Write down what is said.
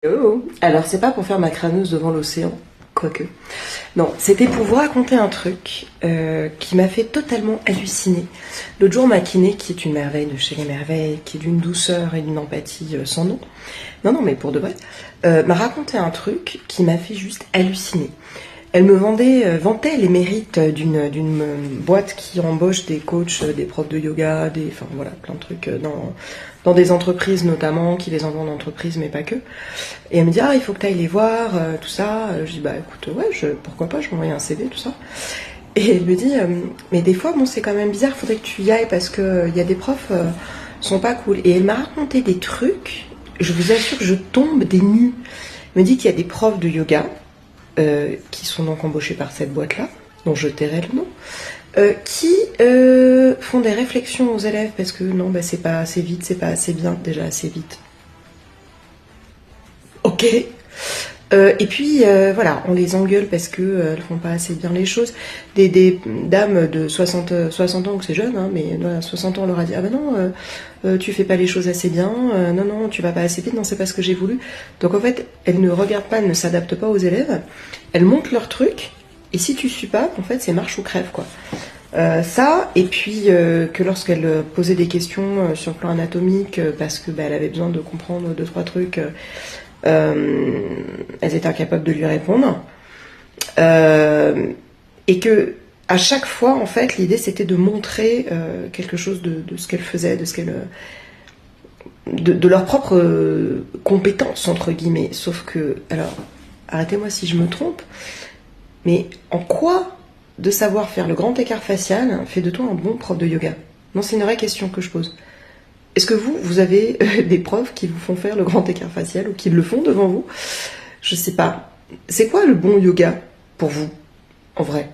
Oh. Alors c'est pas pour faire ma crâneuse devant l'océan, quoique. Non, c'était pour vous raconter un truc qui m'a fait totalement halluciner. L'autre jour, ma kiné, qui est une merveille de chez les merveilles, qui est d'une douceur et d'une empathie sans nom, non, mais pour de vrai, m'a raconté un truc qui m'a fait juste halluciner. Elle me vantait les mérites d'une boîte qui embauche des coachs, des profs de yoga, enfin voilà, plein de trucs dans des entreprises notamment, qui les envoient en entreprise, mais pas que. Et elle me dit, ah, il faut que tu ailles les voir, tout ça. Je dis, bah écoute, ouais, pourquoi pas, je vais envoyer un CV, tout ça. Et elle me dit, mais des fois, bon, c'est quand même bizarre, faudrait que tu y ailles parce que il y a des profs sont pas cool. Et elle m'a raconté des trucs, je vous assure que je tombe des nues. Elle me dit qu'il y a des profs de yoga qui sont donc embauchés par cette boîte-là, dont je tairai le nom, qui font des réflexions aux élèves parce que non, bah, c'est pas assez vite, c'est pas assez bien, déjà assez vite. Ok. Et puis voilà, on les engueule parce que elles font pas assez bien les choses. Des dames de 60 ans, que c'est jeune, hein, mais à 60 ans on leur a dit, ah ben non, tu fais pas les choses assez bien, non, tu vas pas assez vite, non, c'est pas ce que j'ai voulu. Donc en fait, elles ne regardent pas, elles ne s'adaptent pas aux élèves, elles montent leur truc, et si tu suis pas, en fait c'est marche ou crève, quoi. Ça, et puis que lorsqu'elle posait des questions sur le plan anatomique, parce que bah, elle avait besoin de comprendre deux, trois trucs, elles étaient incapables de lui répondre. Et que à chaque fois, en fait, l'idée c'était de montrer quelque chose de ce qu'elle faisait, de leur propre compétence, entre guillemets. Sauf que, alors, arrêtez-moi si je me trompe, mais en quoi de savoir faire le grand écart facial fait de toi un bon prof de yoga? Non, c'est une vraie question que je pose. Est-ce que vous avez des profs qui vous font faire le grand écart facial ou qui le font devant vous? Je sais pas. C'est quoi le bon yoga pour vous, en vrai?